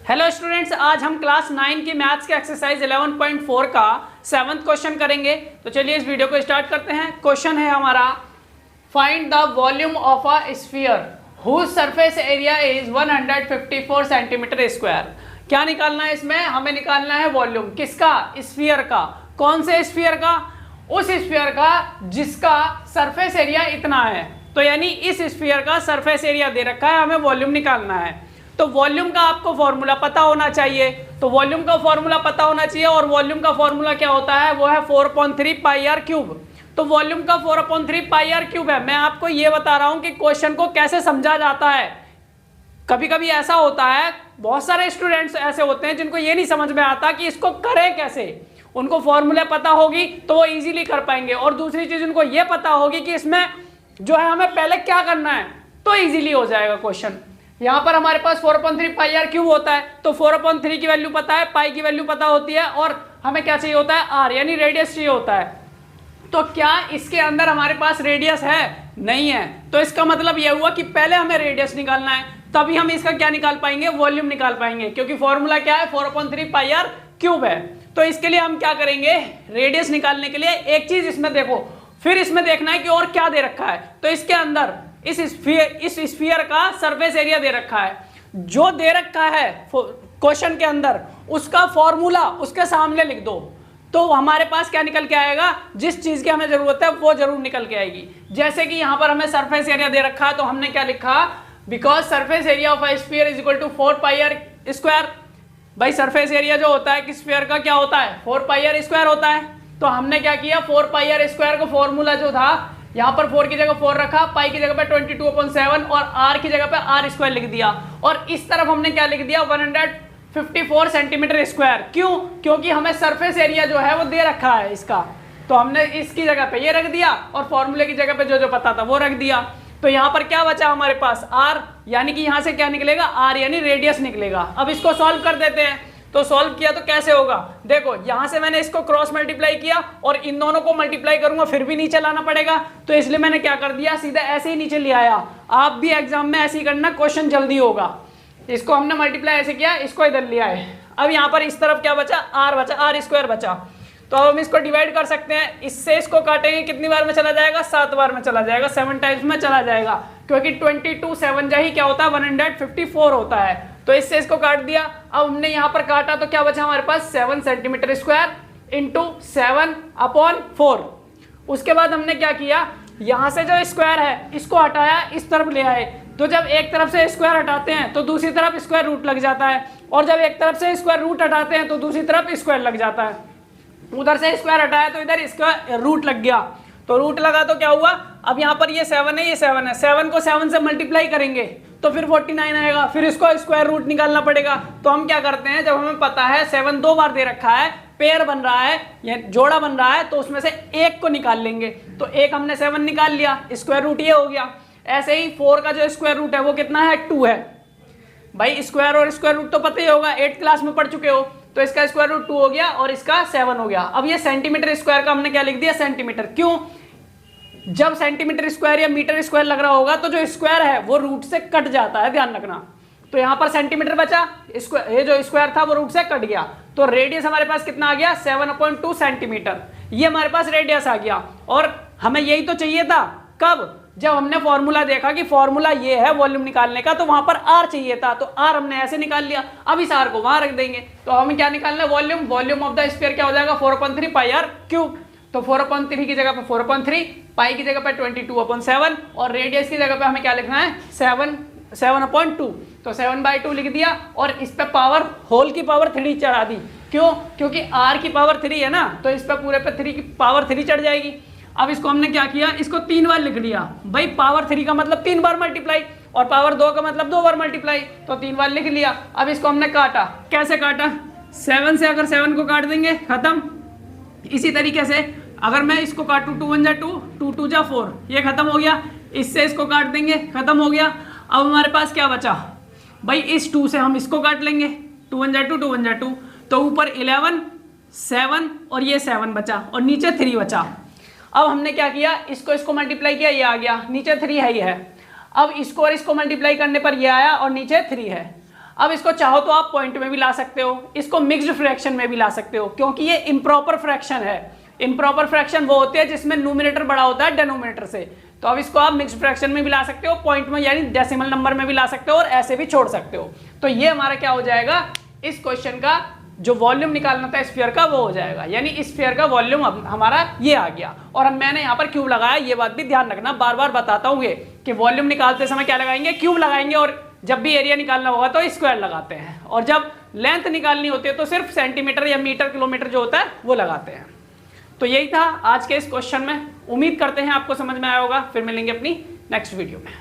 Hello students, आज हम class 9 की मैथ्स के एक्सरसाइज 11.4 का 7th क्वेश्चन करेंगे। तो चलिए इस वीडियो को स्टार्ट करते हैं। क्वेश्चन है हमारा, find the volume of a sphere whose surface area is 154 centimetre square. क्या निकालना है इसमें? हमें निकालना है वॉल्यूम। किसका? स्फीयर का। कौन से स्फीयर का? उस स्फीयर का जिसका सरफेस एरिया इतना है। तो यानी इस स्फीयर का सरफेस एरिया दे रखा है, हमें वॉल्यूम निकालना है। तो वॉल्यूम का आपको फॉर्मूला पता होना चाहिए। तो वॉल्यूम का फॉर्मूला पता होना चाहिए, और वॉल्यूम का फॉर्मूला क्या होता है? वो है 4/3 पाई आर क्यूब। तो वॉल्यूम का 4/3 पाई आर क्यूब है। मैं आपको ये बता रहा हूं कि क्वेश्चन को कैसे समझा जाता है। कभी कभी ऐसा होता है, बहुत सारे स्टूडेंट्स ऐसे होते हैं जिनको ये नहीं समझ में आता कि इसको करें कैसे। उनको फॉर्मूला पता होगी तो वो इजीली कर पाएंगे, और दूसरी चीज उनको ये पता होगी कि इसमें जो है हमें पहले क्या करना है, तो इजीली हो जाएगा क्वेश्चन। यहां पर हमारे पास 4/3 पाई आर क्यूब होता है, तो 4/3 की वैल्यू पता है, पाई की वैल्यू पता होती है, और हमें क्या चाहिए होता है? आर, यानी रेडियस चाहिए होता है। तो क्या इसके अंदर हमारे पास रेडियस है? नहीं है। तो इसका मतलब यह हुआ कि पहले हमें रेडियस निकालना है, तभी हम इसका क्या निकाल पाएंगे? वॉल्यूम निकाल पाएंगे, क्योंकि फॉर्मूला क्या है? 4/3 पाई आर क्यूब है। तो इसके लिए हम क्या करेंगे? रेडियस निकालने के लिए एक चीज इसमें देखो, फिर इसमें देखना है कि और क्या दे रखा है। तो इसके अंदर इस स्फीयर का सरफेस एरिया दे रखा है। जो दे रखा है क्वेश्चन के अंदर, उसका फॉर्मूला उसके सामने लिख दो, तो हमारे पास क्या निकल के आएगा? जिस चीज की हमें जरूरत है वो जरूर निकल के आएगी। जैसे कि यहां पर हमें सरफेस एरिया दे रखा है, तो हमने क्या लिखा? Because surface area of a sphere is equal to 4 pi r square. भाई सरफेस एरिया जो होता है कि स्फीयर का क्या होता है? 4 पाई आर स्क्वायर होता है। तो हमने क्या किया? 4 पाई आर स्क्वायर को फॉर्मूला जो था, यहां पर 4 की जगह 4 रखा, पाई की जगह पे 22/7 और आर की जगह पे आर स्क्वायर लिख दिया। और इस तरफ हमने क्या लिख दिया? 154 सेंटीमीटर स्क्वायर। क्यों? क्योंकि हमें सरफेस एरिया जो है वो दे रखा है इसका, तो हमने इसकी जगह पे ये रख दिया, और फॉर्मूले की जगह पे जो जो पता था वो रख दिया। तो यहां पर क्या बचा हमारे पास? आर, यानी कि यहां से क्या निकलेगा? आर यानी रेडियस निकलेगा। अब इसको सॉल्व कर देते हैं। तो सॉल्व किया तो कैसे होगा? देखो, यहां से मैंने इसको क्रॉस मल्टीप्लाई किया, और इन दोनों को मल्टीप्लाई करूंगा, फिर भी नीचे लाना पड़ेगा, तो इसलिए मैंने क्या कर दिया? सीधा ऐसे ही नीचे ले आया। आप भी एग्जाम में ऐसे ही करना, क्वेश्चन जल्दी होगा। इसको हमने मल्टीप्लाई ऐसे किया, इसको इधर ले आए। अब यहां पर इस तरफ क्या बचा? आर बचा, आर स्क्वायर बचा। तो अब हम इसको डिवाइड कर सकते हैं। इससे इसको काटेंगे, कितनी बार में चला जाएगा? 7 बार में चला जाएगा, 7 टाइम्स में चला जाएगा, क्योंकि 22 7 जा ही क्या होता है? 154 होता है। तो इससे इसको काट दिया। अब हमने यहां पर काटा तो क्या बचा हमारे पास? 7 सेंटीमीटर स्क्वायर इंटू 7/4। उसके बाद हमने क्या किया? यहां से जो स्क्वायर है इसको हटाया, इस तरफ ले आए। तो जब एक तरफ से स्क्वायर हटाते हैं तो दूसरी तरफ स्क्वायर रूट लग जाता है, और जब एक तरफ से स्क्वायर रूट हटाते हैं तो दूसरी तरफ स्क्वायर लग जाता है। उधर से स्क्वायर हटाया तो इधर इसका रूट लग गया, तो रूट लगा तो क्या हुआ? अब यहाँ पर ये 7 है, ये 7 है, 7 को 7 से मल्टीप्लाई करेंगे तो फिर 49 आएगा, फिर इसको स्क्वायर रूट निकालना पड़ेगा। तो हम क्या करते हैं, जब हमें पता है 7 2 बार दे रखा है, पेयर बन रहा है, ये जोड़ा बन रहा है, तो उसमें से एक को निकाल लेंगे। तो एक हमने 7 निकाल लिया, स्क्वायर रूट ये हो गया। ऐसे ही 4 का जो स्क्वायर रूट है वो कितना है? 2 है। भाई स्क्वायर और स्क्वायर रूट तो पता ही होगा, 8th क्लास में पढ़ चुके हो। तो इसका स्क्वायर रूट 2 हो गया और इसका 7 हो गया। अब ये सेंटीमीटर स्क्वायर का हमने क्या लिख दिया? सेंटीमीटर। क्यों? जब सेंटीमीटर स्क्वायर या मीटर स्क्वायर लग रहा होगा तो जो स्क्वायर है वो रूट से कट जाता है, ध्यान रखना। तो यहां पर सेंटीमीटर बचा, ये जो स्क्वायर था वो रूट से कट गया। तो रेडियस हमारे पास कितना आ गया? 7/2 सेंटीमीटर। ये हमारे पास रेडियस आ गया। और हमें यही तो चाहिए था। कब? जब हमने फॉर्मूला देखा कि फॉर्मूला ये है वॉल्यूम निकालने का, तो वहां पर आर चाहिए था, तो आर हमने ऐसे निकाल लिया। अब इस आर को वहां रख देंगे। तो हमें क्या निकालना है? Volume. Volume of the sphere क्या हो जाएगा? 4/3 पाई आर क्यूब। तो 4/3 की जगह पे 4/3, पाई की जगह पे 22/7, और रेडियस की जगह पे हमें क्या लिखना है? 7/2। तो 7/2 लिख दिया, और इस पे पावर, होल की पावर 3 चढ़ा दी। क्यों? क्योंकि आर की पावर 3 है ना, तो इस पे पूरे पे 3 की पावर 3 चढ़ जाएगी। अब इसको हमने क्या किया? इसको 3 बार लिख लिया। भाई पावर 3 का मतलब 3 बार मल्टीप्लाई, और पावर 2 का मतलब 2 बार मल्टीप्लाई, तो 3 बार लिख लिया। अब इसको हमने काटा। कैसे काटा? 7 से अगर 7 को काट देंगे, खत्म। इसी तरीके से अगर मैं इसको काटूं, 2 1 जा 2, 2 2 जा 4, ये खत्म हो गया। इससे इसको काट देंगे, खत्म हो गया। अब हमारे पास क्या बचा? भाई इस 2 से हम इसको काट लेंगे, 2 1 जा 2, 2 1 जा 2, तो ऊपर 11 7 और ये 7 बचा, और नीचे 3 बचा। अब हमने क्या किया? इसको मल्टीप्लाई किया, ये आ गया, नीचे 3 है, ये है। अब इसको और इसको मल्टीप्लाई करने पर ये आया, और नीचे 3 है। अब इसको चाहो तो आप पॉइंट में भी ला सकते हो, इसको मिक्स्ड फ्रैक्शन में भी ला सकते हो, क्योंकि ये इम्प्रॉपर फ्रैक्शन है। इम्प्रॉपर फ्रैक्शन वो होते हैं जिसमें न्यूमरेटर बड़ा होता है डिनोमिनेटर से। तो अब इसको आप मिक्स्ड फ्रैक्शन में भी ला सकते हो, पॉइंट में यानी डेसिमल नंबर में भी ला सकते हो, और ऐसे भी छोड़ सकते हो। तो ये हमारा क्या हो जाएगा, इस क्वेश्चन का जो वॉल्यूम निकालना था स्फीयर का वो हो जाएगा, यानी स्फीयर का वॉल्यूम हमारा ये आ गया। और अब मैंने यहाँ पर क्यूब लगाया, ये बात भी ध्यान रखना, बार बार बताता हूँ ये कि वॉल्यूम निकालते समय क्या लगाएंगे, क्यूब लगाएंगे, और जब भी एरिया निकालना होगा तो स्क्वायर लगाते हैं, और जब लेंथ निकालनी होती है तो सिर्फ सेंटीमीटर या मीटर किलोमीटर जो होता है वो लगाते हैं। तो यही था आज के इस क्वेश्चन में। उम्मीद करते हैं आपको समझ में आया होगा। फिर मिलेंगे अपनी नेक्स्ट वीडियो में।